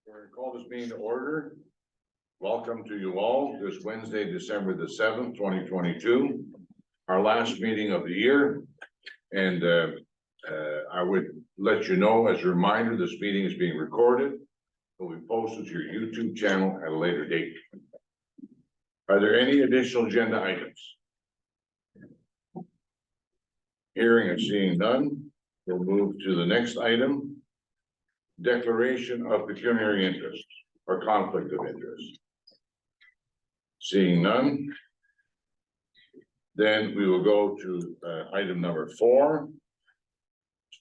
We're going to call this meeting to order. Welcome to you all this Wednesday, December the 7th, 2022, our last meeting of the year. And I would let you know as a reminder, this meeting is being recorded. It will be posted to your YouTube channel at a later date. Are there any additional agenda items? Hearing and seeing none, we'll move to the next item. Declaration of pecuniary interest or conflict of interest. Seeing none. Then we will go to item number 4.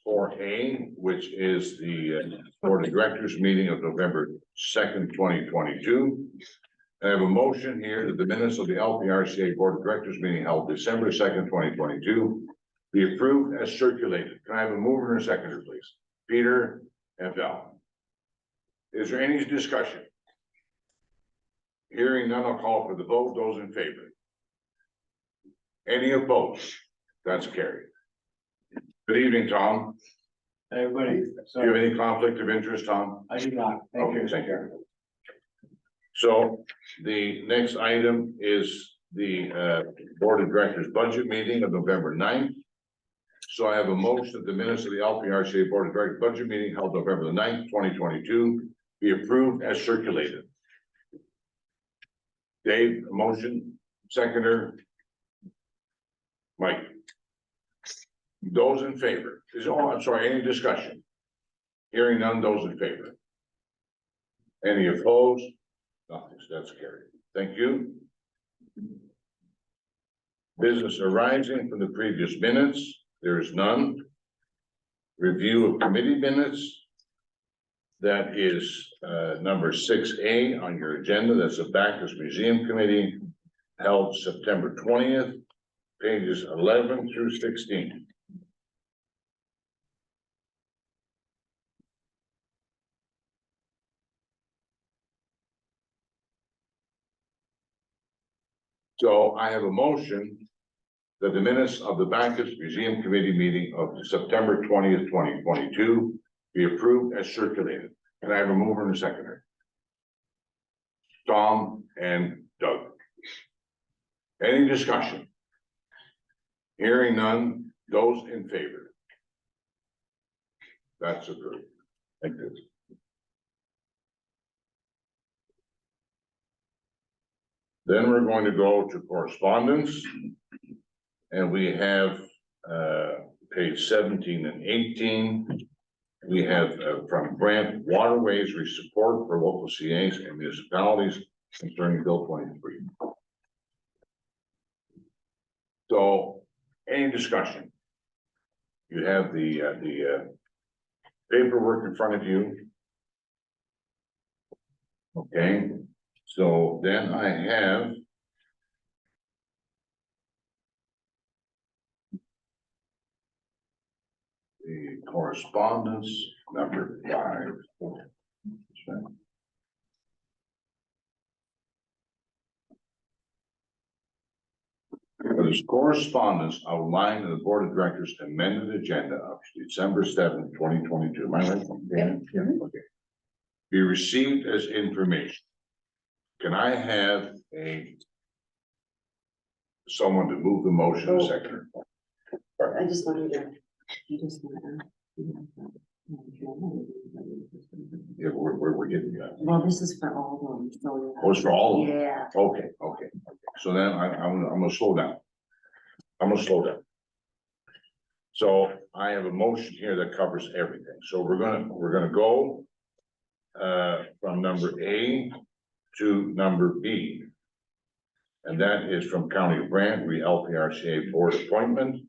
4A, which is the Board of Directors meeting of November 2nd, 2022. I have a motion here that the minutes of the LPRCA Board of Directors meeting held December 2nd, 2022 be approved as circulated. Can I have a mover and a seconder, please? Peter and Val. Is there any discussion? Hearing none, I'll call for the vote. Those in favor? Any opposed? That's carried. Good evening, Tom. Hey, everybody. Do you have any conflict of interest, Tom? I do not. Thank you. Thank you. So the next item is the Board of Directors budget meeting of November 9th. So I have a motion that the minutes of the LPRCA Board of Directors budget meeting held November the 9th, 2022 be approved as circulated. Dave, a motion, seconder. Mike. Those in favor I'm sorry, any discussion? Hearing none, those in favor. Any opposed? Nothing, so that's carried. Thank you. Business arising from the previous minutes, there is none. Review of committee minutes. That is number 6A on your agenda. That's the Backus Museum Committee held September 20th, pages 11 through 16. So I have a motion that the minutes of the Backus Museum Committee meeting of September 20th, 2022 be approved as circulated. Can I have a mover and a seconder? Tom and Doug. Any discussion? Hearing none, those in favor? That's approved. Thank you. Then we're going to go to correspondence. And we have page 17 and 18. We have from Grant Waterways support for local CAs and municipalities concerning Bill 23. So any discussion? You have the paperwork in front of you. Okay, so then I have the correspondence number 5. There's correspondence outlined in the Board of Directors amended agenda of December 7th, 2022. Am I right? Yeah. Okay. Be received as information. Can I have someone to move the motion, seconder? I just wanted to, Yeah, we're getting that. well, this is for all of them, so. Oh, it's for all of them? Yeah. Okay. So then I'm gonna slow down. So I have a motion here that covers everything. So we're gonna go from number A to number B. And that is from County of Brant, LPRCA board appointment.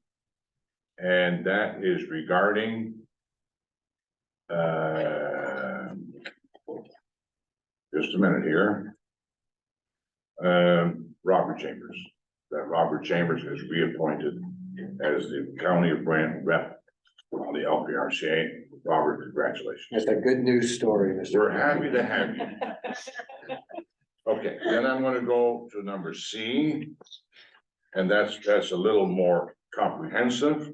And that is regarding just a minute here. Robert Chambers. That Robert Chambers is reappointed as the County of Brant rep on the LPRCA. Robert, congratulations. It's a good news story, Mr. We're happy to have you. Okay, then I'm gonna go to number C. And that's a little more comprehensive.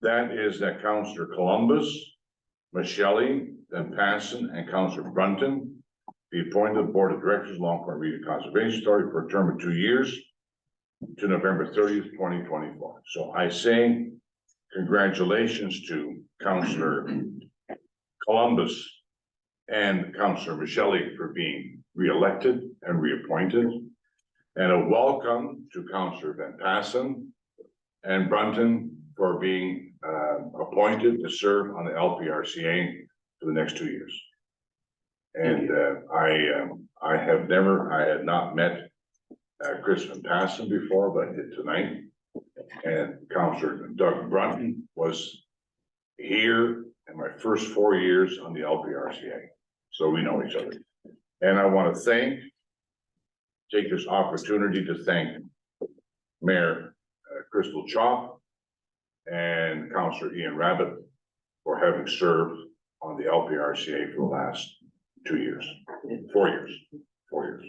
That is that Councillor Columbus Michelle, then Passon, and Councillor Brunton be appointed to the Board of Directors, Long Point Region Conservation Authority for a term of 2 years to November 30th, 2024. So I say congratulations to Councillor Columbus and Councillor Michelle for being re-elected and reappointed. And a welcome to Councillor Van Passen and Brunton for being appointed to serve on the LPRCA for the next 2 years. And I had not met Chris Van Passen before, but I did tonight. And Councillor Doug Brunton was here in my first 4 years on the LPRCA. So we know each other. And I want to take this opportunity to thank Mayor Crystal Chop and Councillor Ian Rabbit for having served on the LPRCA for the last 2 years, 4 years, 4 years.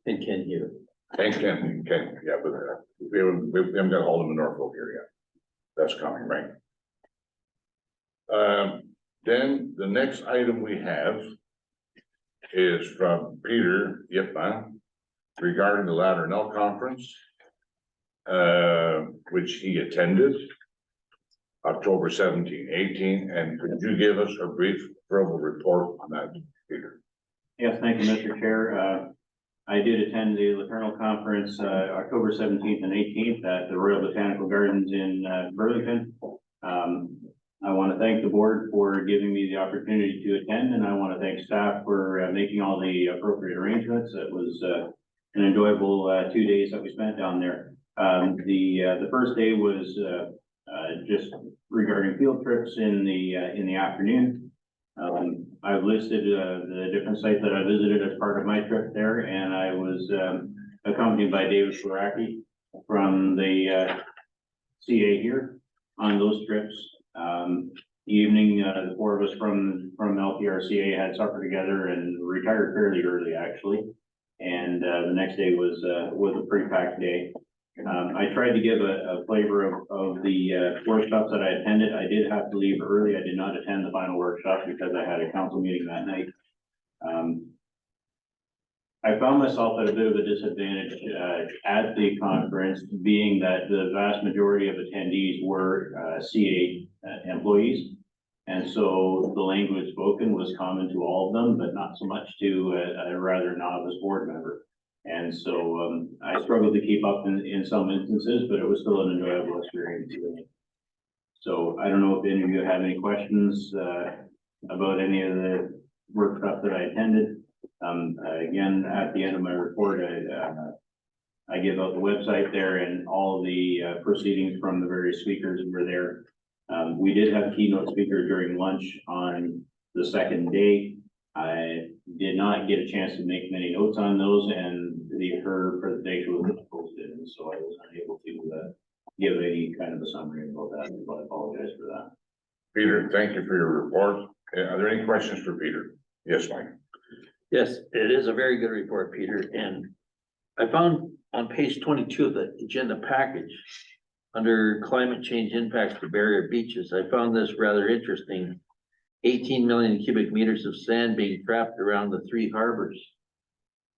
And Ken here. And Ken, yeah, but we haven't got a hold of him in Norfolk here yet. That's coming, right? Then the next item we have is from Peter Yipman regarding the Ladder Conference, which he attended October 17, 18, and could you give us a brief verbal report on that, Peter? Yes, thank you, Mr. Chair. I did attend the Laternal Conference, October 17th and 18th at the Royal Botanical Gardens in Burlington. I want to thank the board for giving me the opportunity to attend, and I want to thank staff for making all the appropriate arrangements. It was an enjoyable 2 days that we spent down there. The first day was just regarding field trips in the afternoon. I've listed the different sites that I visited as part of my trip there, and I was accompanied by David Floraki from the CA here on those trips. The evening, the four of us from LPRCA had supper together and retired fairly early, actually. And the next day was a pretty packed day. I tried to give a flavor of the workshops that I attended. I did have to leave early. I did not attend the final workshop because I had a council meeting that night. I found myself at a bit of a disadvantage at the conference, being that the vast majority of attendees were CA employees. And so the language spoken was common to all of them, but not so much to a rather novice board member. And so I struggled to keep up in some instances, but it was still an enjoyable experience. So I don't know if any of you have any questions about any of the workshops that I attended. Again, at the end of my report, I give out the website there and all the proceedings from the various speakers who were there. We did have a keynote speaker during lunch on the second day. I did not get a chance to make many notes on those, and her presentation was not posted, and so I was unable to give any kind of a summary about that, so I apologize for that. Peter, thank you for your report. Are there any questions for Peter? Yes, Mike. Yes, it is a very good report, Peter, and I found on page 22 of the agenda package, under climate change impacts to barrier beaches, I found this rather interesting. 18 million cubic meters of sand being trapped around the 3 harbors,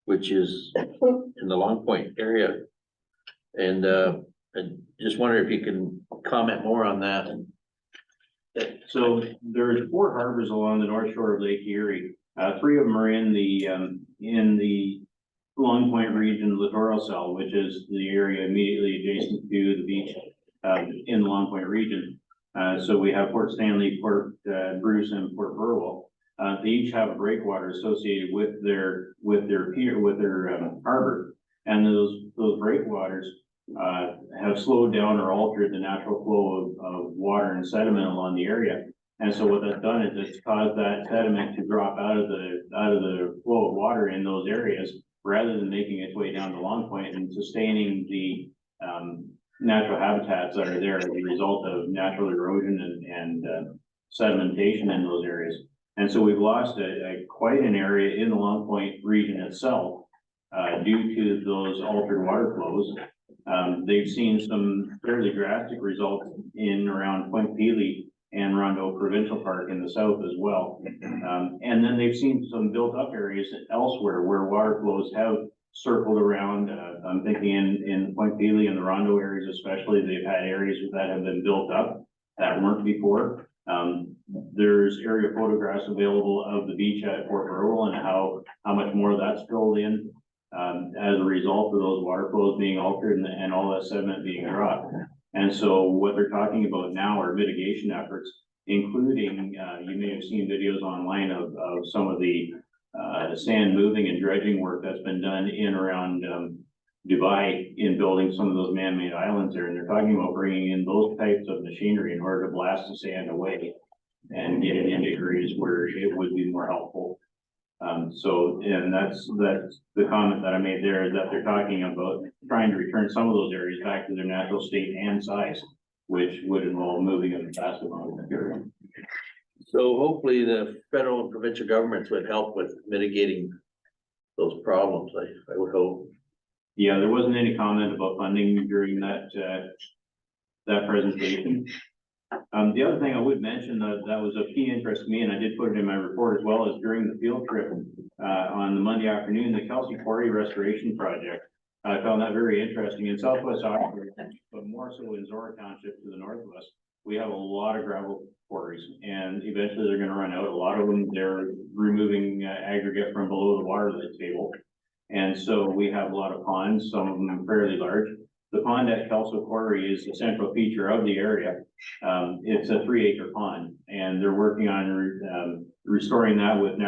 which is in the Long Point area. And I just wonder if you can comment more on that. So there's 4 harbors along the north shore of Lake Erie. 3 of them are in the Long Point region littoral cell, which is the area immediately adjacent to the beach in the Long Point region. So we have Port Stanley, Port Bruce, and Port Burwell. They each have a breakwater associated with their harbor, and those breakwaters have slowed down or altered the natural flow of water and sediment along the area. And so what that's done is it's caused that sediment to drop out of the flow of water in those areas, rather than making its way down to Long Point and sustaining the natural habitats that are there as a result of natural erosion and sedimentation in those areas. And so we've lost quite an area in the Long Point region itself due to those altered water flows. They've seen some fairly drastic results in around Point Pelee and Rondo Provincial Park in the south as well. And then they've seen some built up areas elsewhere where water flows have circled around. I'm thinking in Point Pelee and the Rondo areas especially, they've had areas that have been built up that weren't before. There's area photographs available of the beach at Fort Rural and how much more that's filled in as a result of those water flows being altered and all that sediment being dropped. And so what they're talking about now are mitigation efforts, including, you may have seen videos online of some of the sand moving and dredging work that's been done in around Dubai in building some of those man-made islands there. And they're talking about bringing in those types of machinery in order to blast the sand away and get it into areas where it would be more helpful. And that's the comment that I made there, is that they're talking about trying to return some of those areas back to their natural state and size, which would involve moving a vast amount of material. So hopefully the federal and provincial governments would help with mitigating those problems, I would hope. Yeah, there wasn't any comment about funding during that presentation. The other thing I would mention that was of key interest to me, and I did put it in my report as well, is during the field trip on the Monday afternoon, the Kelsey Quarry Restoration Project. I found that very interesting in Southwest Oxford, but more so in Zora Township to the north of us. We have a lot of gravel quarries, and eventually they're going to run out. A lot of them, they're removing aggregate from below the water table. And so we have a lot of ponds, some of them fairly large. The pond at Kelso Quarry is the central feature of the area. It's a 3-acre pond, and they're working on restoring that with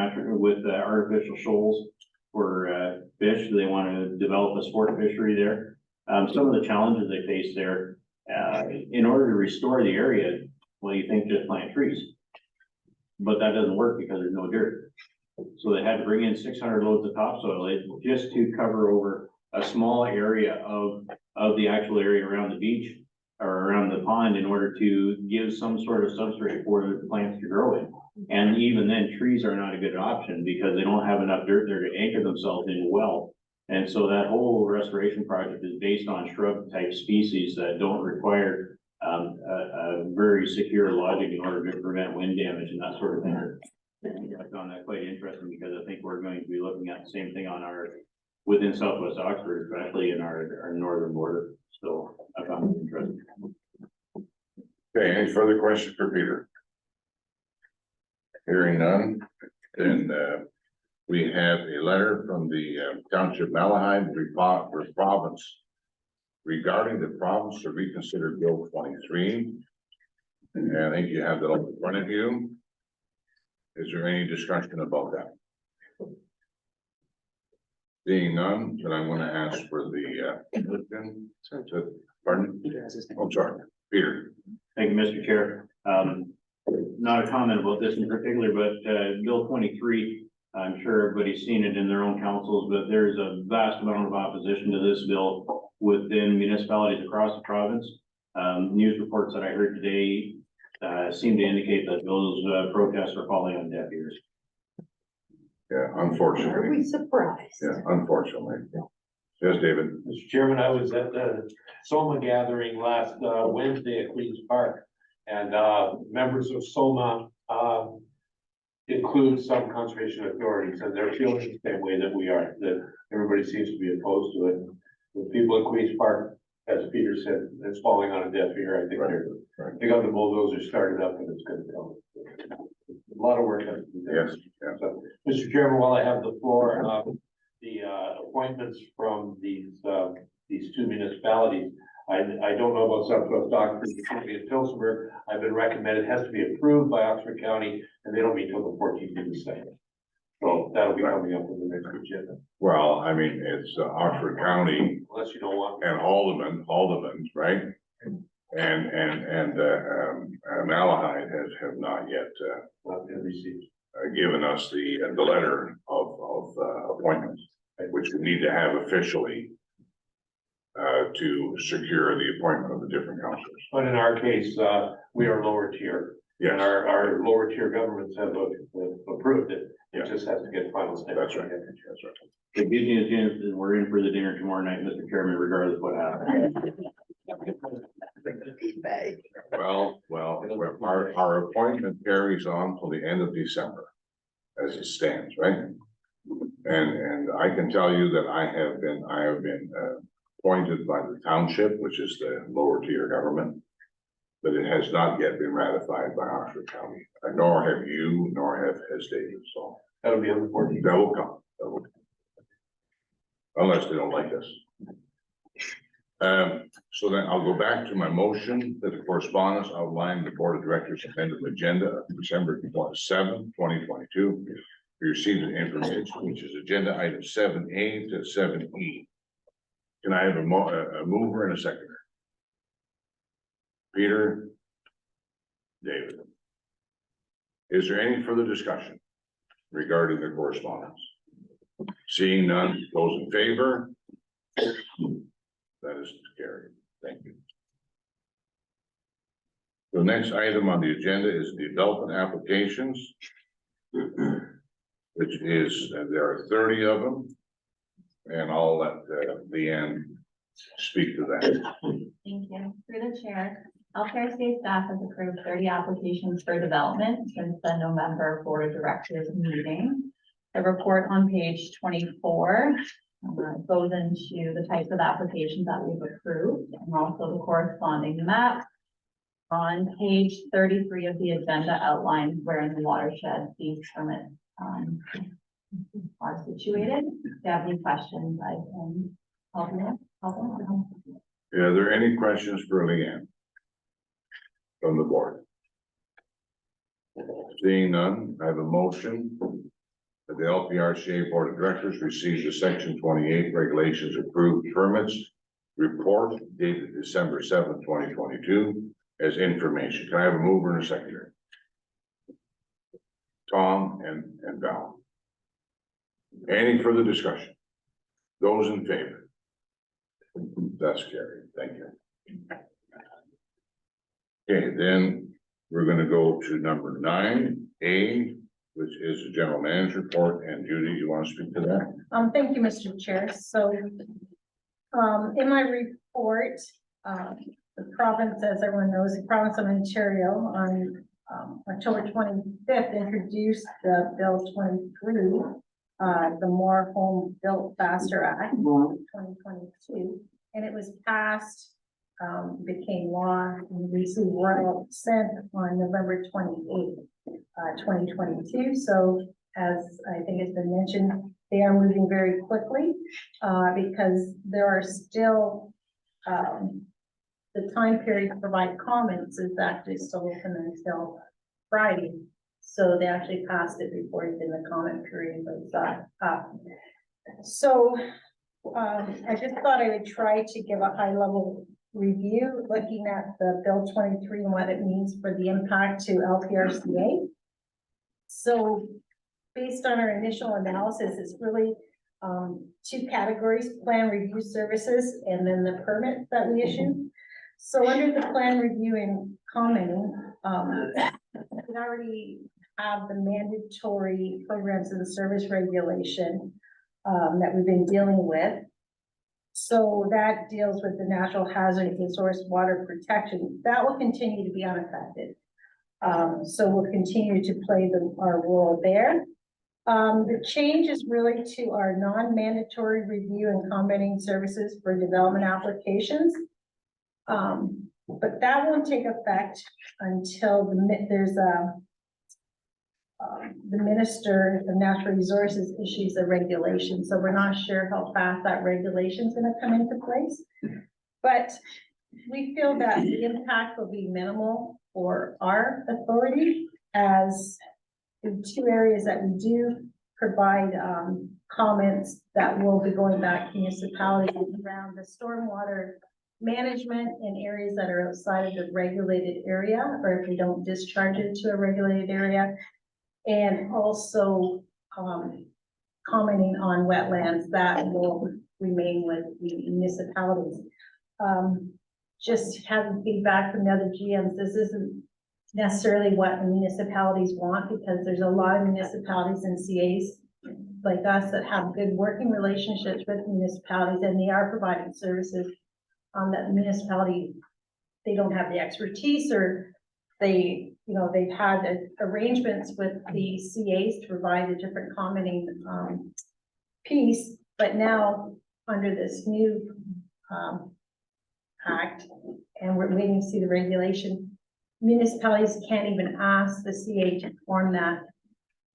artificial shoals for fish. They want to develop a sport fishery there. Some of the challenges they face there, in order to restore the area, well, you think just plant trees, but that doesn't work because there's no dirt. So they had to bring in 600 loads of topsoil just to cover over a small area of the actual area around the beach or around the pond in order to give some sort of substrate for the plants to grow in. And even then, trees are not a good option because they don't have enough dirt there to anchor themselves in well. And so that whole restoration project is based on shrub type species that don't require a very secure logic in order to prevent wind damage and that sort of thing. I found that quite interesting because I think we're going to be looking at the same thing on within Southwest Oxford, especially in our northern border. So I found it interesting. Okay, any further questions for Peter? Hearing none, then we have a letter from the Township Malahide province regarding the province to reconsider Bill 23. And I think you have that in front of you. Is there any discussion about that? Seeing none, then I'm going to ask for the pardon? I'm sorry, Peter. Thank you, Mr. Chair. Not a comment about this in particular, but Bill 23, I'm sure everybody's seen it in their own councils, but there's a vast amount of opposition to this bill within municipalities across the province. News reports that I heard today seem to indicate that those protests are falling on deaf ears. Yeah, Are unfortunately. we surprised? Yeah, unfortunately. Yes, David. Mr. Chairman, I was at the SOMA gathering last Wednesday at Queens Park. And members of SOMA include some conservation authorities, and they're feeling the same way that we are, that everybody seems to be opposed to it. The people at Queens Park, as Peter said, it's falling on a deaf ear. I think they got the bulldozer started up and it's gonna go. A lot of work has to be done. Yes, yeah. So, Mr. Chairman, while I have the floor, the appointments from these two municipalities, I don't know about Southwest Oxford, and Tillsonburg. I've been recommended, it has to be approved by Oxford County, and they don't meet till the 14th of December. So that'll be coming up in the next agenda. Well, I mean, it's Oxford County Unless you don't want. and Alderman, right? And Malahide have not yet Not been received. given us the letter of appointment, which we need to have officially to secure the appointment of the different councilors. But in our case, we are lower tier. And Yes, our lower tier governments have approved it. Yeah. It just has to get final stamp. that's right, that's right. The good news is we're in for the dinner tomorrow night, Mr. Chairman, regardless of what happens. Well, our appointment carries on till the end of December. As it stands, right? And I can tell you that I have been appointed by the township, which is the lower tier government. But it has not yet been ratified by Oxford County, nor have you, nor has David, so That'll be on the 14th. that will come. That will come. Unless they don't like us. So then I'll go back to my motion that the correspondence outlined the board of directors amended agenda of December 7th, 2022. We received the information, which is agenda item 7A to 7E. Can I have a mover and a seconder? Peter? David? Is there any further discussion regarding the correspondence? Seeing none, those in favor? That is carried. Thank you. The next item on the agenda is development applications. Which is, there are 30 of them. And I'll let Leanne speak to that. Thank you. Through the chair, LPRCA staff has approved 30 applications for development since the November Board of Directors meeting. The report on page 24 goes into the types of applications that we've approved and also the corresponding map. On page 33 of the agenda outlines where in the watershed these permits are situated. If you have any questions, I can help you. Yeah, are there any questions for Leanne? From the board? Seeing none, I have a motion that the LPRCA Board of Directors receives the section 28 regulations approved permits report dated December 7th, 2022 as information. Can I have a mover and a seconder? Tom and Val. Any further discussion? Those in favor? That's carried. Thank you. Okay, then we're gonna go to number 9A, which is the general manager report. And Judy, you want to speak to that? Thank you, Mr. Chair. So, in my report, the province, as everyone knows, the province of Ontario on October 25th introduced the Bill 23, the More Home Built Faster Act 2022, and it was passed, became law, and received royal assent on November 28th, 2022. So, as I think has been mentioned, they are moving very quickly because there are still the time period to provide comments is actually still open until Friday. So they actually passed it before even the comment period was up. So I just thought I would try to give a high level review looking at the Bill 23 and what it means for the impact to LPRCA. So based on our initial analysis, it's really two categories: plan review services and then the permits that we issue. So under the plan review and commenting, we already have the mandatory programs and service regulation that we've been dealing with. So that deals with the natural hazards and source water protection. That will continue to be unaffected. So we'll continue to play our role there. The change is really to our non-mandatory review and commenting services for development applications. But that won't take effect until there's the Minister of Natural Resources issues a regulation. So we're not sure how fast that regulation is going to come into place. But we feel that the impact will be minimal for our authority, as in two areas that we do provide comments that will be going back to municipalities around the stormwater management in areas that are outside of the regulated area, or if we don't discharge it to a regulated area, and also commenting on wetlands that will remain with the municipalities. Just having feedback from the other GMs, this isn't necessarily what the municipalities want, because there's a lot of municipalities and CAs like us that have good working relationships with municipalities, and they are providing services that the municipality they don't have the expertise, or they, they've had arrangements with the CAs to provide a different commenting, piece, but now under this new, act, and we're waiting to see the regulation, municipalities can't even ask the CA to perform that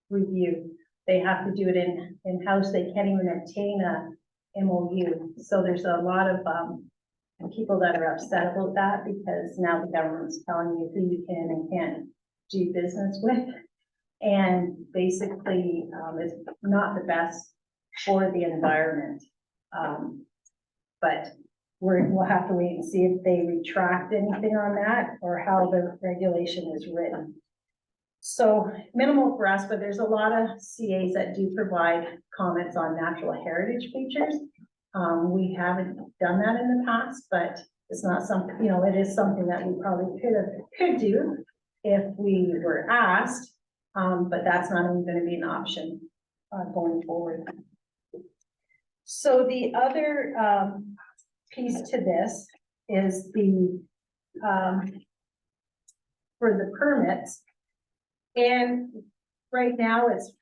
review. They have to do it in-house. They can't even obtain a MOU. So there's a lot of, people that are upset about that, because now the government's telling you who you can and can't do business with. And basically, it's not the best for the environment. But we'll have to wait and see if they retract anything on that, or how the regulation is written. So minimal for us, but there's a lot of CAs that do provide comments on natural heritage features. We haven't done that in the past, but it's not something, it is something that we probably could do if we were asked, but that's not even going to be an option going forward. So the other piece to this is the for the permits. And right now it's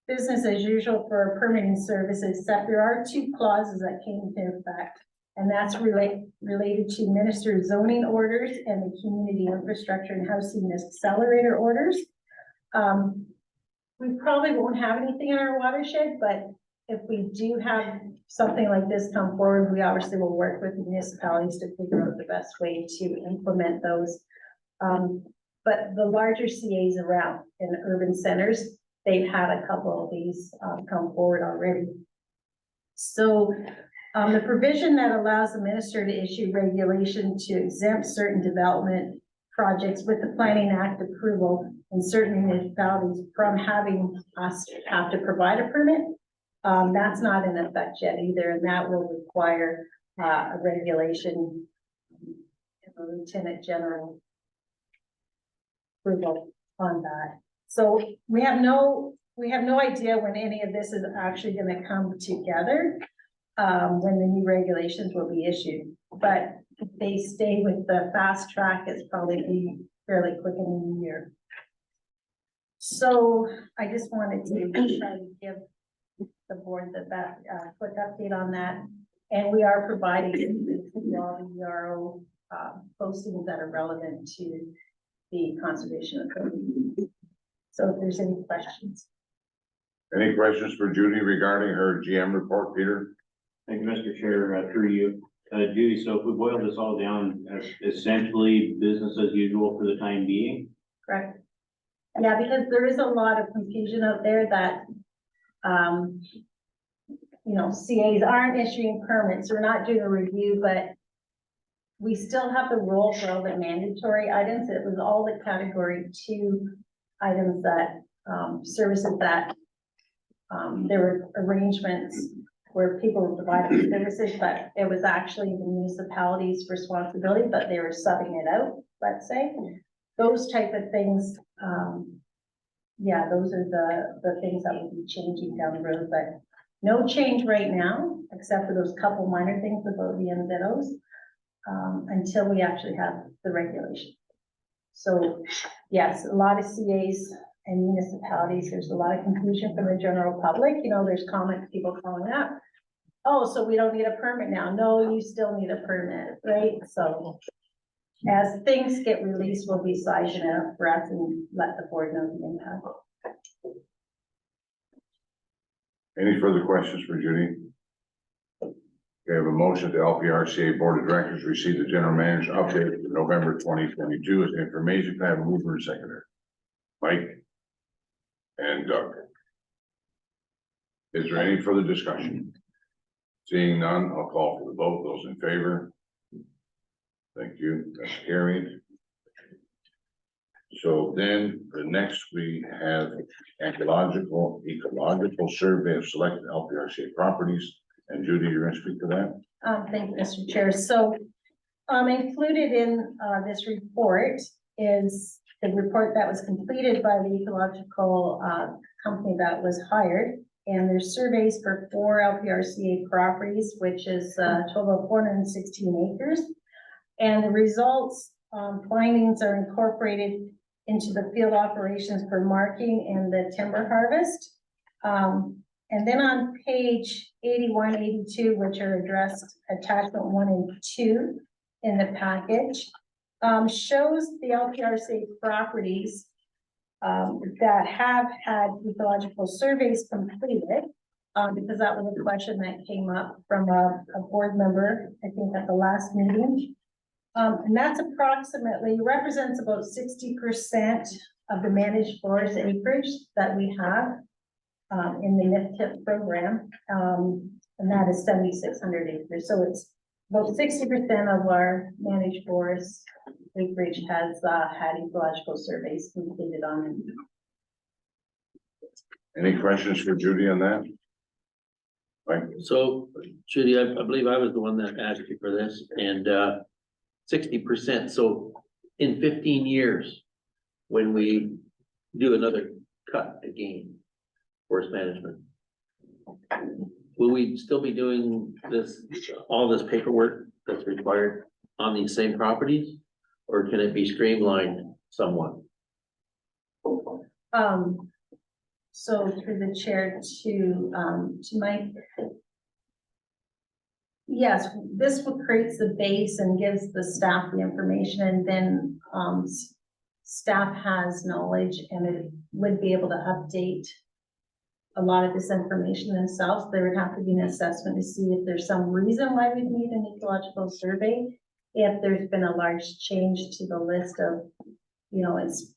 business as usual for permitting services, except there are two clauses that came into effect. And that's related to minister zoning orders and the community infrastructure and housing accelerator orders. We probably won't have anything in our watershed, but if we do have something like this come forward, we obviously will work with municipalities to figure out the best way to implement those. But the larger CAs around in the urban centers, they've had a couple of these come forward already. So the provision that allows the minister to issue regulation to exempt certain development projects with the Planning Act approval in certain municipalities from having us have to provide a permit, that's not in effect yet either, and that will require a regulation, a lieutenant general approval on that. So we have no idea when any of this is actually going to come together, when the new regulations will be issued. But if they stay with the fast track, it's probably be fairly quick in the new year. So I just wanted to try to give the board that quick update on that. And we are providing all the ERO postings that are relevant to the conservation authority. So if there's any questions. Any questions for Judy regarding her GM report, Peter? Thank you, Mr. Chair, through you. Judy, so if we boil this all down, essentially business as usual for the time being? Correct. Yeah, because there is a lot of confusion out there that, CAs aren't issuing permits, we're not doing a review, but we still have the role for all the mandatory items. It was all the category 2 items that, services that, there were arrangements where people were providing services, but it was actually the municipality's responsibility, but they were subbing it out, let's say. Those type of things, yeah, those are the things that will be changing down the road, but no change right now, except for those couple minor things about the MZOs, until we actually have the regulation. So yes, a lot of CAs and municipalities, there's a lot of confusion from the general public. There's comments, people calling up, oh, so we don't need a permit now. No, you still need a permit, right? So as things get released, we'll be sizing it up for us and let the board know the impact. Any further questions for Judy? We have a motion to LPRCA Board of Directors receive the general manager update for November 2022 as information. Can I have a mover and seconder? Mike and Doug. Is there any further discussion? Seeing none, I'll call for the vote. Those in favor? Thank you. That's carried. So then the next we have ecological survey of selected LPRCA properties. And Judy, you're going to speak to that? Thank you, Mr. Chair. So included in this report is the report that was completed by the ecological company that was hired. And there's surveys for 4 LPRCA properties, which is a total of 416 acres. And the results findings are incorporated into the field operations for marking and the timber harvest. And then on page 81, 82, which are addressed attachment 1 and 2 in the package, shows the LPRCA properties that have had ecological surveys completed, because that was a question that came up from a board member, I think at the last meeting. And that's approximately, represents about 60% of the managed forest acreage that we have in the NIFTIP program, and that is 7,600 acres. So it's about 60% of our managed forest acreage has had ecological surveys completed on it. Any questions for Judy on that? Right, So Judy, I believe I was the one that asked you for this, and 60%, so in 15 years, when we do another cut again, forest management, will we still be doing this, all this paperwork that's required on these same properties? Or can it be streamlined somewhat? So through the chair to Mike. Yes, this will creates the base and gives the staff the information, and then staff has knowledge and it would be able to update a lot of this information themselves. There would have to be an assessment to see if there's some reason why we need an ecological survey. If there's been a large change to the list of, you know, it's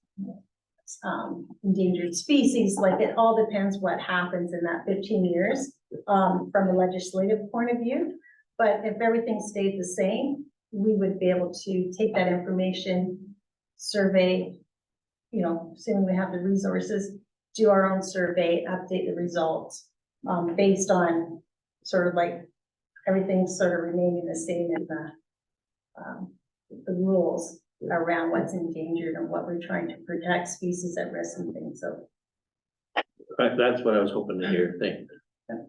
endangered species, like it all depends what happens in that 15 years from a legislative point of view. But if everything stayed the same, we would be able to take that information, survey, you know, assuming we have the resources, do our own survey, update the results based on sort of like everything sort of remaining the same in the rules around what's endangered and what we're trying to protect, species at risk and things. So That's what I was hoping to hear. Thank you.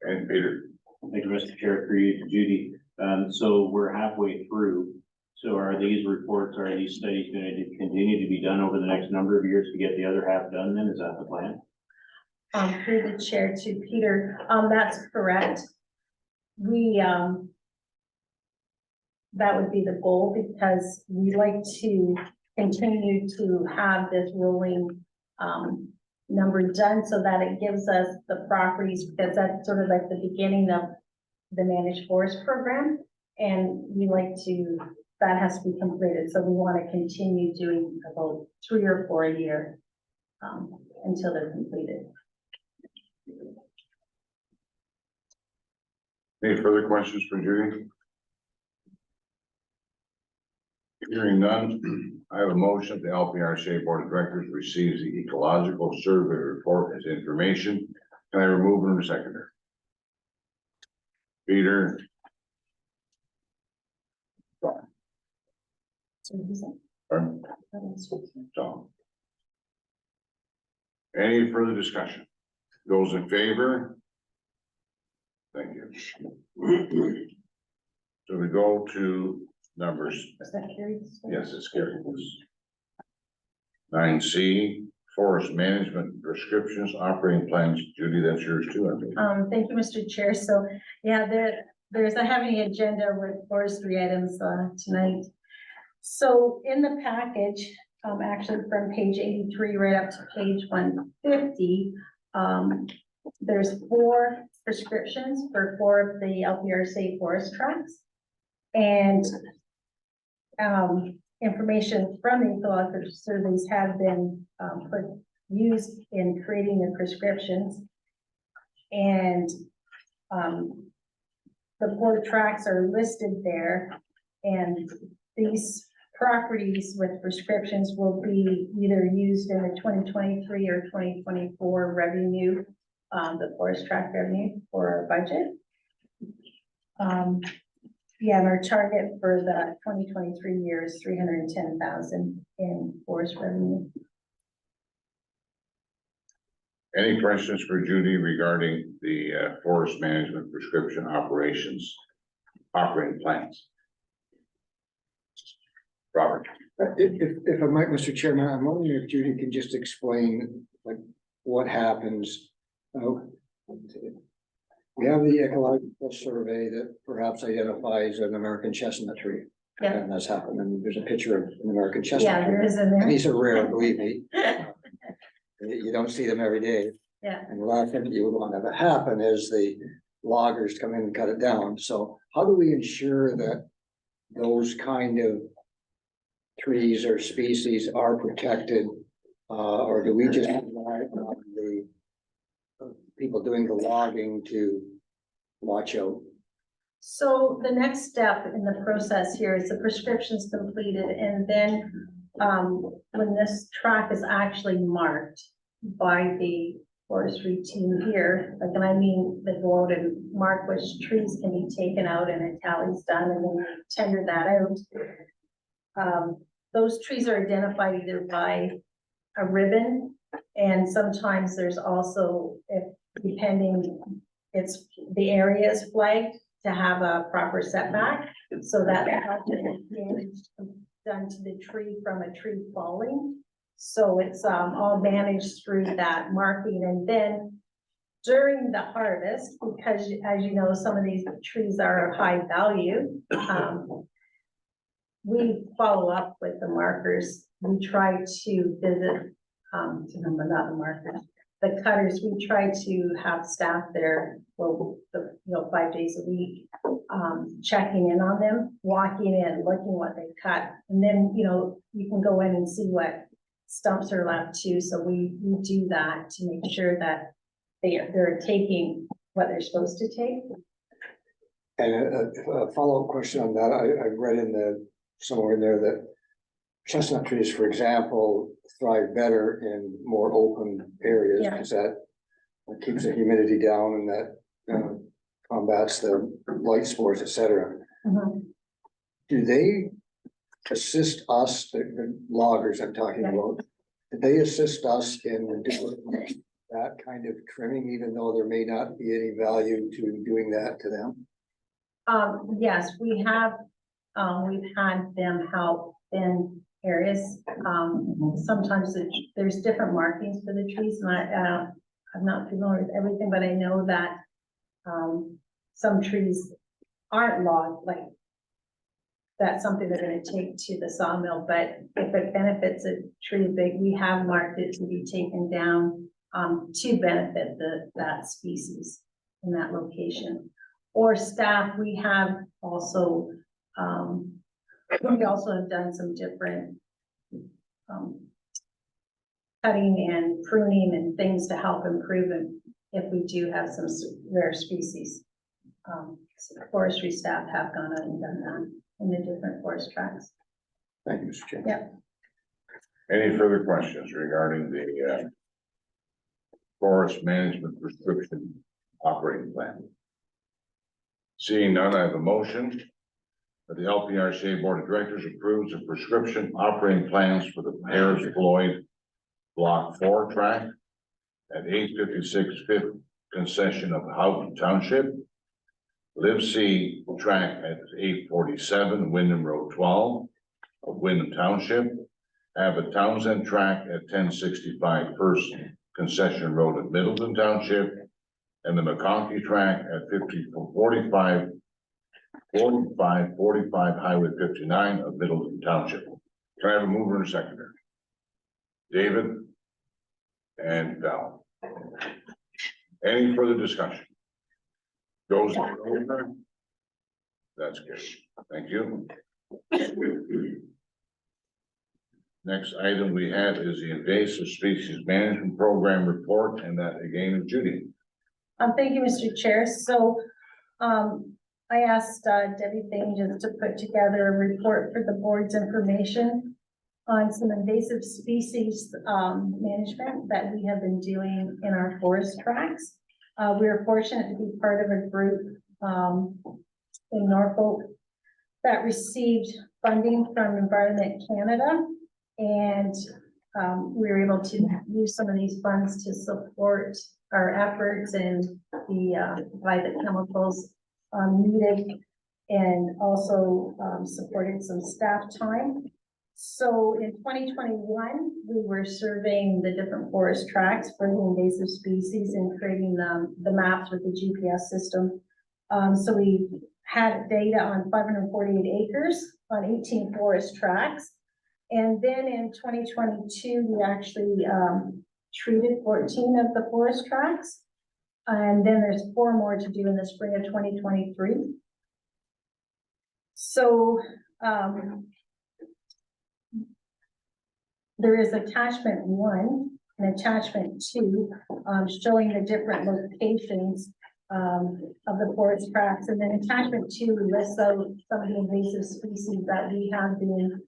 and Peter, Thank you, Mr. Chair, for you, Judy. So we're halfway through. So are these reports, are these studies going to continue to be done over the next number of years to get the other half done then? Is that the plan? through the chair to Peter, that's correct. We that would be the goal, because we like to continue to have this rolling number done so that it gives us the properties, because that's sort of like the beginning of the managed forest program. And we like to, that has to be completed. So we want to continue doing about 3 or 4 a year until they're completed. any further questions for Judy? Hearing none, I have a motion. The LPRCA Board of Directors receives the ecological survey report as information. Can I remove from the seconder? Peter, Tom. Any further discussion? Those in favor? Thank you. So we go to numbers. Is that carried? Yes, it's carried. 9C, forest management prescriptions, operating plans. Judy, that's yours too, I think. Thank you, Mr. Chair. So, yeah, I have any agenda with forestry items tonight. So in the package, actually from page 83 right up to page 150, there's 4 prescriptions for 4 of the LPRCA forest tracts. And information from the ecological surveys have been used in creating the prescriptions. And the 4 tracts are listed there, and these properties with prescriptions will be either used in the 2023 or 2024 revenue, the forest tract revenue for our budget. Yeah, and our target for the 2023 year is 310,000 in forest revenue. Any questions for Judy regarding the forest management prescription operations, operating plans? Robert, If I might, Mr. Chairman, I'm wondering if Judy can just explain, like, what happens. We have the ecological survey that perhaps identifies an American chestnut tree. Yeah. And that's happened, and there's a picture of an American chestnut. Yeah, there tree. is in And there. these are rare, believe me. You don't see them every day. Yeah. And the last thing you would want to have happen is the loggers come in and cut it down. So how do we ensure that those kind of trees or species are protected? Or do we just rely on the people doing the logging to watch out? So the next step in the process here is the prescription's completed, and then, when this track is actually marked by the forestry team here, like, and I mean, they go out and mark which trees can be taken out and a tally's done, and then tender that out. Those trees are identified either by a ribbon, and sometimes there's also, if depending, it's the area is flagged to have a proper setback, so that damage done to the tree from a tree falling. So it's all managed through that marking, and then during the harvest, because as you know, some of these trees are of high value, we follow up with the markers. We try to visit, remember, not the markers, the cutters. We try to have staff there, well, 5 days a week, checking in on them, walking in, looking what they cut. And then, you can go in and see what stumps are left too. So we do that to make sure that they're taking what they're supposed to take. And a follow-up question on that, I read somewhere in there that chestnut trees, for example, thrive better in more open areas, Yeah. because that keeps the humidity down and that combats the light spores, etc. Mhm. Do they assist us, the loggers I'm talking Yeah. about, do they assist us in doing that kind of trimming, even though there may not be any value to doing that to them? Yes, we've had them help in areas. Sometimes there's different markings for the trees, and I'm not familiar with everything, but I know that some trees aren't logged, like that's something they're gonna take to the sawmill, but if it benefits a tree, we have marked it to be taken down to benefit that species in that location. Or staff, we have also, we also have done some different cutting and pruning and things to help improve it if we do have some rare species. Forestry staff have gone out and done that in the different forest tracts. Thank you, Mr. Chairman. Yeah. any further questions regarding the forest management prescription operating plan? Seeing none, I have a motion that the LPRCA Board of Directors approves the prescription operating plans for the Harris Floyd Block 4 track at 856 Fifth concession of Houghton Township, Live C track at 847 Wyndham Road 12 of Wyndham Township, Abbott Townsend track at 1065 First Concession Road of Middleton Township, and the McConkey track at 45 Highway 59 of Middleton Township. Can I have a mover and a seconder? David and Val. Any further discussion? Goes over. That's good. Thank you. Next item we have is the invasive species management program report, and that again is Judy. Thank you, Mr. Chair. So, I asked Debbie Thane just to put together a report for the board's information on some invasive species management that we have been doing in our forest tracts. We are fortunate to be part of a group in Norfolk that received funding from Environment Canada, and we were able to use some of these funds to support our efforts and provide the chemicals needed, and also supported some staff time. So in 2021, we were surveying the different forest tracts for the invasive species and creating the maps with the GPS system. So we had data on 548 acres on 18 forest tracts. And then in 2022, we actually treated 14 of the forest tracts. And then there's 4 more to do in the spring of 2023. So there is attachment 1 and attachment 2 showing the different locations of the forest tracts. And then attachment 2 lists out some of the invasive species that we have been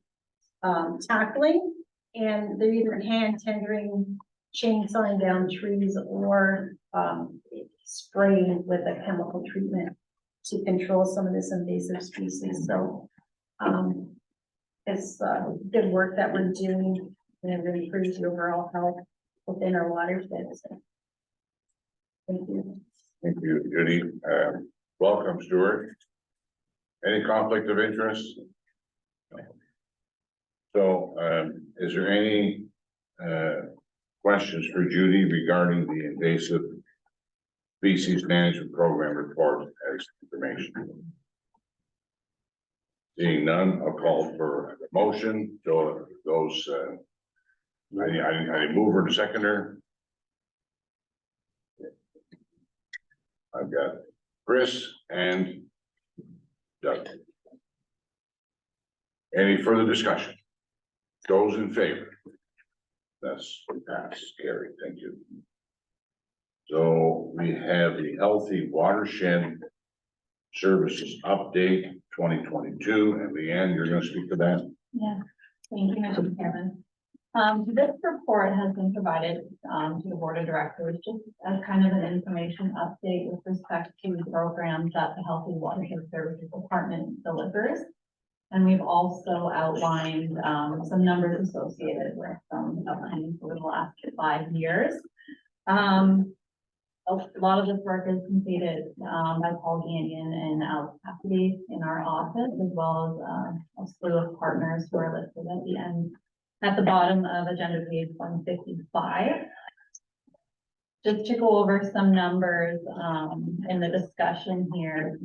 tackling. And they're either hand tendering, chainsawing down trees, or spraying with a chemical treatment to control some of this invasive species. So it's good work that we're doing, and it really improves the overall health within our watersheds. Thank you. Thank you, Judy. Welcome, Stuart. Any conflict of interest? So, is there any questions for Judy regarding the invasive species management program report as information? Seeing none, I'll call for a motion. So those, I mover to seconder. I've got Chris and Doug. Any further discussion? Those in favor? That's passed, carried, thank you. So we have the Healthy Watershed Services Update 2022, and Leanne, you're gonna speak to that? Yeah, thank you, Mr. Chairman. This report has been provided to the Board of Directors just as kind of an information update with respect to programs that the Healthy Watershed Services Department delivers. And we've also outlined some numbers associated with some upcoming over the last 5 years. A lot of this work is completed by Paul Gagnon and Alex Cassidy in our office, as well as a slew of partners who are listed at the end, at the bottom of agenda page 155. Just to go over some numbers in the discussion here.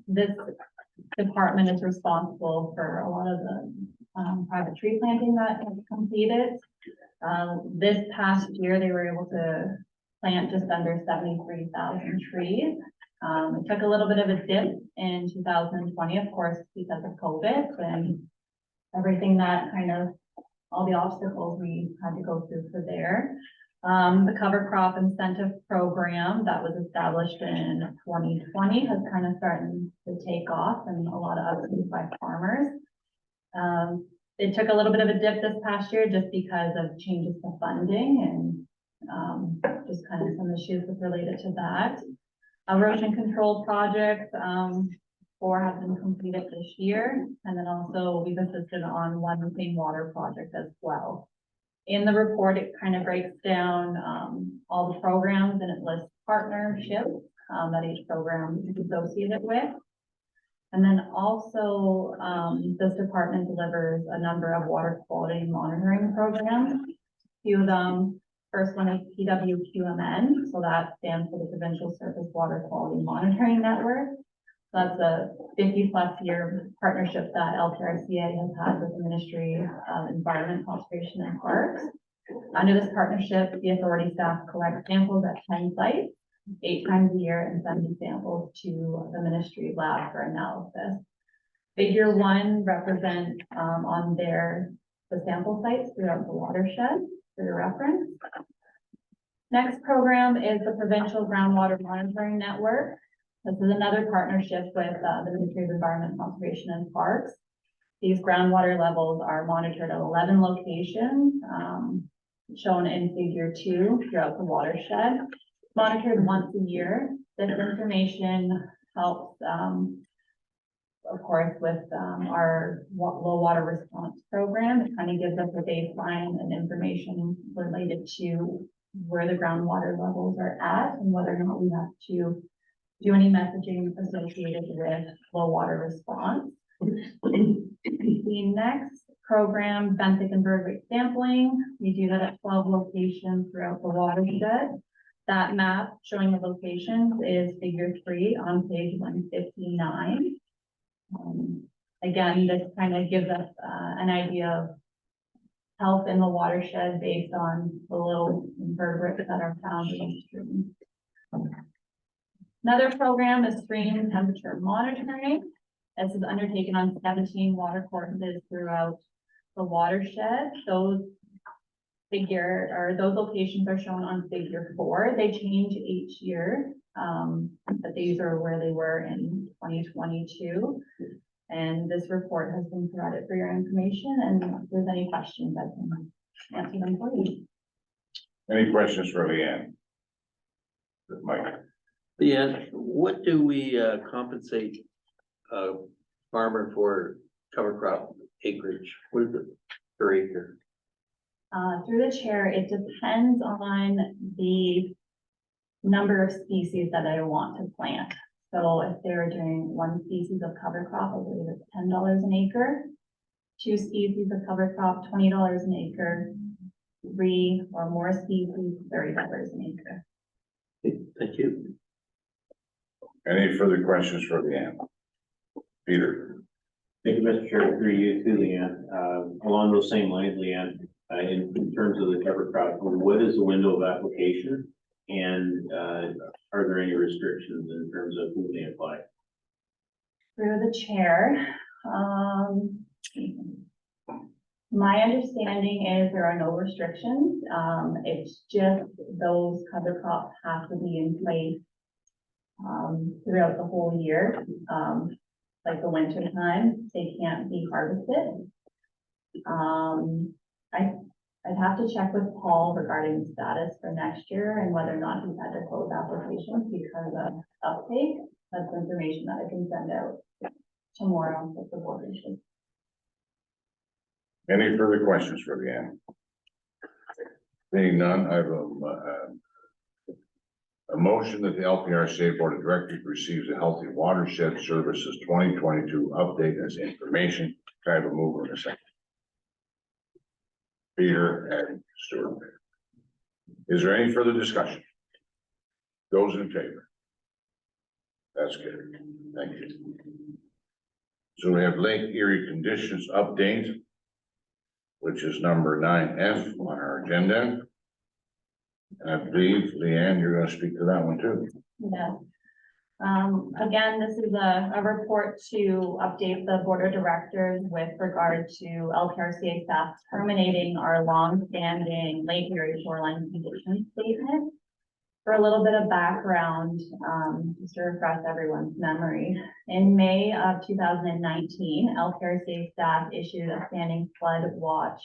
This department is responsible for a lot of the private tree planting that is completed. This past year, they were able to plant just under 73,000 trees. It took a little bit of a dip in 2020, of course, because of COVID and everything that kind of, all the obstacles we had to go through for there. The cover crop incentive program that was established in 2020 has kind of started to take off, and a lot of uptake by farmers. It took a little bit of a dip this past year just because of changes to funding and just kind of some issues related to that. Erosion control projects, 4 have been completed this year, and then also we've assisted on 1 clean water project as well. In the report, it kind of breaks down all the programs, and it lists partnerships that each program is associated with. And then also, this department delivers a number of water quality monitoring programs. A few of them, first one is PWQMN, so that stands for the Provincial Surface Water Quality Monitoring Network. That's a 50+ year partnership that LPRCA has had with the Ministry of Environment, Conservation and Parks. Under this partnership, the authority staff collect samples at 10 sites, 8 times a year, and send these samples to the ministry lab for analysis. Figure 1 represents on the sample sites throughout the watershed for your reference. Next program is the Provincial Groundwater Monitoring Network. This is another partnership with the Ministry of Environment, Conservation and Parks. These groundwater levels are monitored at 11 locations, shown in figure 2 throughout the watershed, monitored once a year. This information helps, of course, with our low water response program. It kind of gives us a baseline and information related to where the groundwater levels are at and whether or not we have to do any messaging associated with low water response. The next program, benthic and Berwick sampling, we do that at 12 locations throughout the watershed. That map showing the locations is figure 3 on page 159. Again, this kind of gives us an idea of health in the watershed based on the little invertebrates that are found in the stream. Another program is stream temperature monitoring. This is undertaken on 17 water courses throughout the watershed. Those locations are shown on figure 4. They change each year, but these are where they were in 2022. And this report has been provided for your information, and if there's any questions, I can answer them for you. Any questions for Leanne? Mike? Leanne, what do we compensate a farmer for cover crop acreage? What is it per acre? Through the chair, it depends on the number of species that I want to plant. So if they're doing 1 species of cover crop, I believe it's $10 an acre. 2 species of cover crop, $20 an acre. 3 or more species, $30 an acre. Thank you. Any further questions for Leanne? Peter? Thank you, Mr. Chair, through you too, Leanne. Along those same lines, Leanne, in terms of the cover crop, what is the window of application? And are there any restrictions in terms of who may apply? Through the chair, my understanding is there are no restrictions. It's just those cover crops have to be in place throughout the whole year. Like the winter time, they can't be harvested. I'd have to check with Paul regarding the status for next year and whether or not he's had to close applications because of uptake. That's information that I can send out tomorrow with the board issue. Any further questions for Leanne? Seeing none, I have a motion that the LPRCA Board of Directors receives a Healthy Watershed Services 2022 update as information. Can I have a mover in a second? Peter and Stuart. Is there any further discussion? Those in favor? That's good. Thank you. So we have Lake Erie conditions update, which is number 9F on our agenda. And I believe, Leanne, you're going to speak to that one too. Yeah. Again, this is a report to update the board of directors with regard to LPRCA staff terminating our long-standing Lake Erie shoreline condition statement. For a little bit of background, just to refresh everyone's memory, in May of 2019, LPRCA staff issued a standing flood watch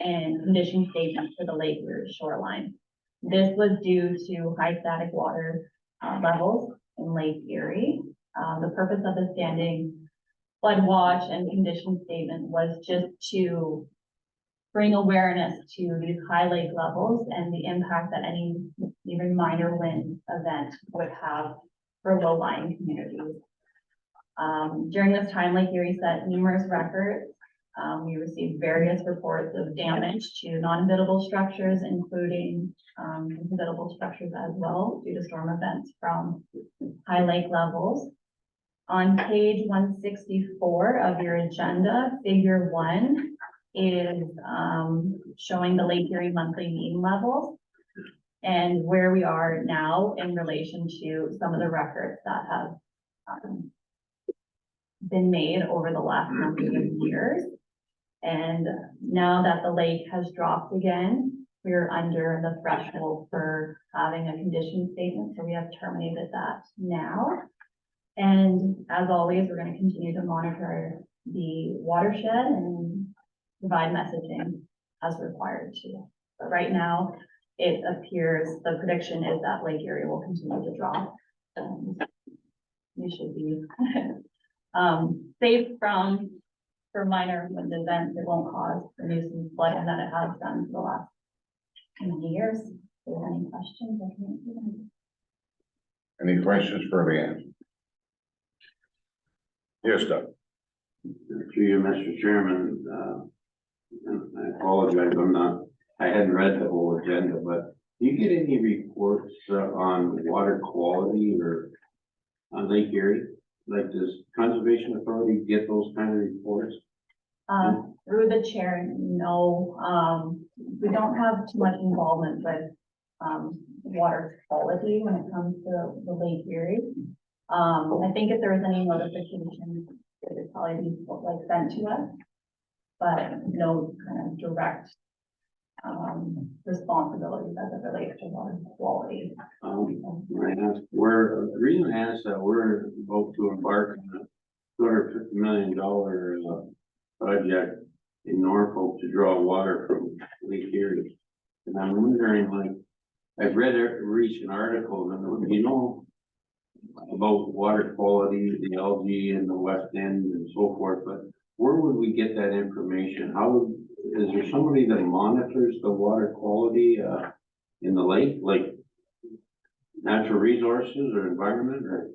and condition statement for the Lake Erie shoreline. This was due to high static water levels in Lake Erie. The purpose of the standing flood watch and condition statement was just to bring awareness to these high lake levels and the impact that any even minor wind event would have for low-lying communities. During this time, Lake Erie set numerous records. We received various reports of damage to non-habitable structures, including habitable structures as well due to storm events from high lake levels. On page 164 of your agenda, figure 1 is showing the Lake Erie monthly mean levels and where we are now in relation to some of the records that have been made over the last number of years. And now that the lake has dropped again, we're under the threshold for having a condition statement, so we have terminated that now. And as always, we're going to continue to monitor the watershed and provide messaging as required to. But right now, it appears the prediction is that Lake Erie will continue to drop. You should be safe for minor wind events. It won't cause the nuisance flooding that it has done for the last many years. If there are any questions, I can answer them. Any questions for Leanne? Yes, Doug. Through you, Mr. Chairman, and I apologize, I hadn't read the whole agenda, but do you get any reports on water quality or on Lake Erie? Like, does Conservation Authority get those kind of reports? Through the chair, no, we don't have too much involvement with, water quality when it comes to the Lake Erie. I think if there was any notification, it would probably be like sent to us, but no kind of direct, responsibilities as it relates to water quality. The reason I asked that, we're about to embark on a $250 million project in Norfolk to draw water from Lake Erie. And I'm wondering, like, I've read a recent article, and you know, about water quality, the algae in the west end and so forth, but where would we get that information? Is there somebody that monitors the water quality in the lake, like natural resources or environment, or?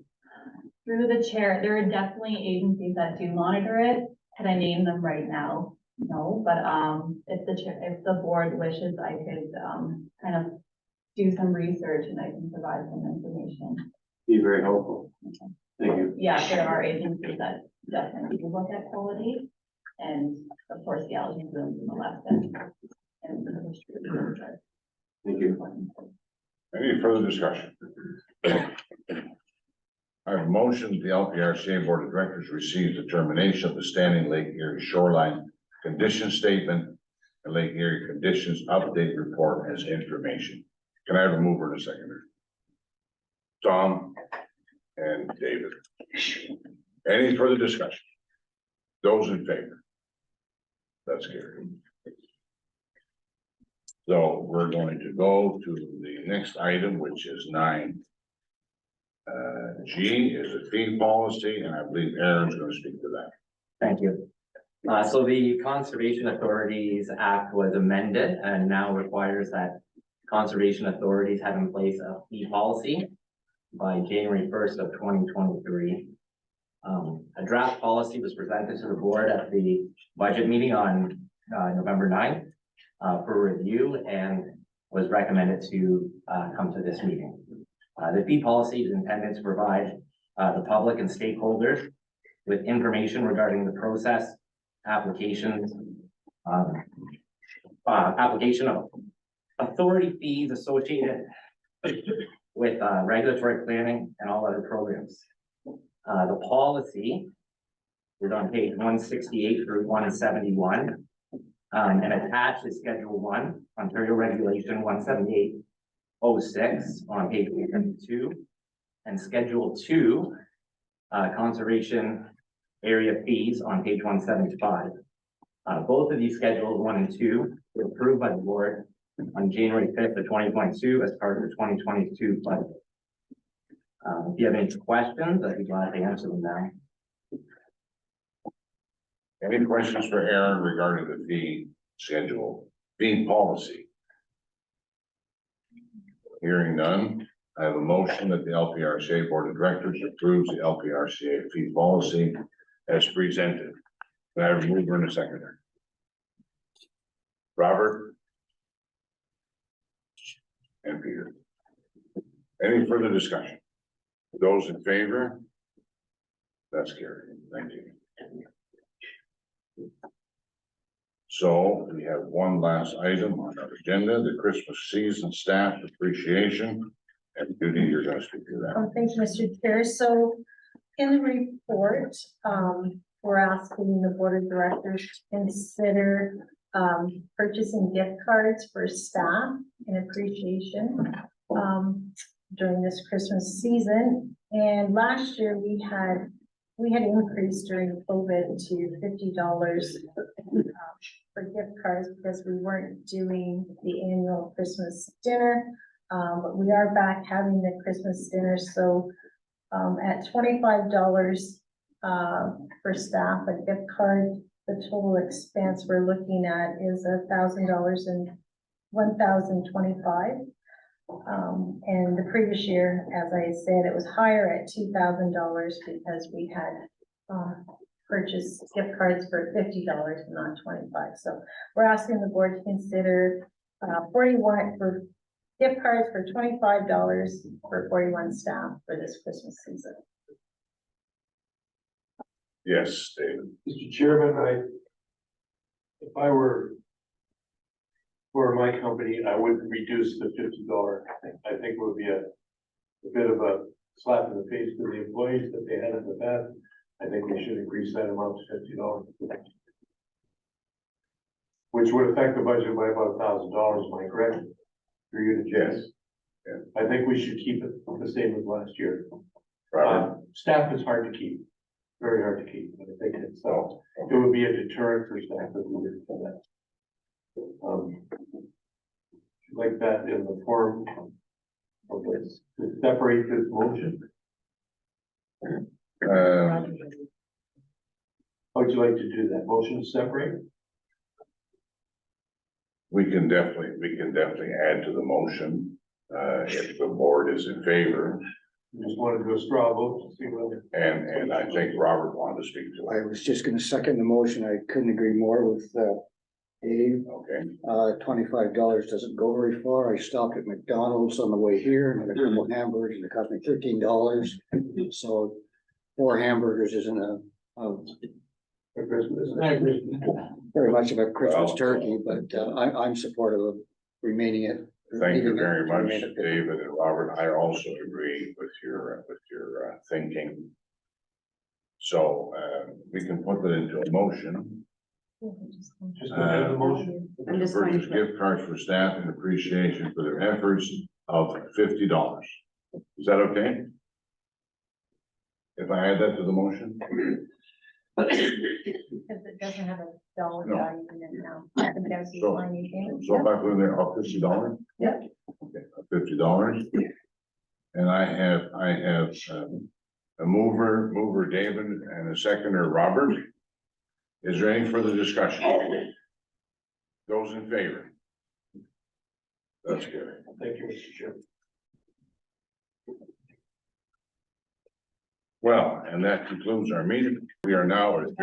Through the chair, there are definitely agencies that do monitor it. Can I name them right now? No, but, if the board wishes, I could, kind of do some research and I can provide some information. Be very helpful. Thank you. Yeah, there are agencies that definitely do look at quality, and of course, the algae blooms in the west end. And the history of the river. Thank you. Any further discussion? I have a motion that the LPRCA Board of Directors receives determination of the standing Lake Erie shoreline condition statement and Lake Erie conditions update report as information. Can I have a mover and a seconder? Tom and David. Any further discussion? Those in favor? That's carried. So we're going to go to the next item, which is 9. G is a fee policy, and I believe Aaron's going to speak to that. Thank you. So the Conservation Authorities Act was amended and now requires that conservation authorities have in place a fee policy by January 1st of 2023. A draft policy was presented to the board at the budget meeting on November 9th for review and was recommended to come to this meeting. The fee policy is intended to provide the public and stakeholders with information regarding the process, applications, application of authority fees associated with regulatory planning and all other programs. The policy is on page 168 through 171, and attached is Schedule 1, Ontario Regulation 178.06 on page 172, and Schedule 2, Conservation Area Fees on page 175. Both of these Schedules 1 and 2 were approved by the board on January 5th of 2022 as part of the 2022 budget. If you have any questions, I'd be glad to answer them now. Any questions for Aaron regarding the fee schedule, fee policy? Hearing none, I have a motion that the LPRCA Board of Directors approves the LPRCA fee policy as presented. Can I have a mover and a seconder? Robert? And Peter. Any further discussion? Those in favor? That's carried. Thank you. So we have one last item on our agenda, the Christmas season staff appreciation. And Judy, you're going to speak to that. Thank you, Mr. Chair. So in the report, we're asking the board of directors to consider purchasing gift cards for staff in appreciation during this Christmas season. And last year we had increased during COVID to $50 for gift cards because we weren't doing the annual Christmas dinner. But we are back having the Christmas dinner. So at $25 for staff, a gift card, the total expense we're looking at is $1,000 and $1,025. And the previous year, as I said, it was higher at $2,000 because we had purchase gift cards for $50 and not 25. So we're asking the board to consider 41 for gift cards for $25 for 41 staff for this Christmas season. Yes, David. Mr. Chairman, if I were for my company, I would reduce the $50. I think it would be a bit of a slap in the face to the employees that they had in the past. I think we should increase that amount to $50. Which would affect the budget by about $1,000, am I correct? For you to Yes. I think we should keep it the same as last year. Robert? Staff is hard to keep, very hard to keep. I think it's, so it would be a deterrent for staff if we did that. Like that in the form of this, to separate this motion. How would you like to do that? Motion to separate? We can definitely add to the motion, if the board is in favor. You just want to do a straw vote to see whether. And I think Robert wanted to speak to it. I was just gonna second the motion. I couldn't agree more with, Dave. Okay, $25 doesn't go very far. I stopped at McDonald's on the way here and had a couple of hamburgers and it cost me $13. So 4 hamburgers isn't very much of a Christmas Well, turkey, but I'm supportive of remaining it. thank you leaving it very to much, remain at 50. David and Robert. I also agree with your thinking. So, we can put that into a motion. Just go ahead with the motion. I'm just going Purchase to, gift cards for staff in appreciation for their efforts of $50. Is that okay? If I add that to the motion? Because it doesn't have a dollar No. value in it now. I think that's the So- only thing. So if I put in there, $50? Yeah. Okay, $50. And I have, a mover David and a seconder Robert. Is there any further discussion? Those in favor? That's good. Thank you, Mr. Chairman. Well, and that concludes our meeting. We are now adjourned.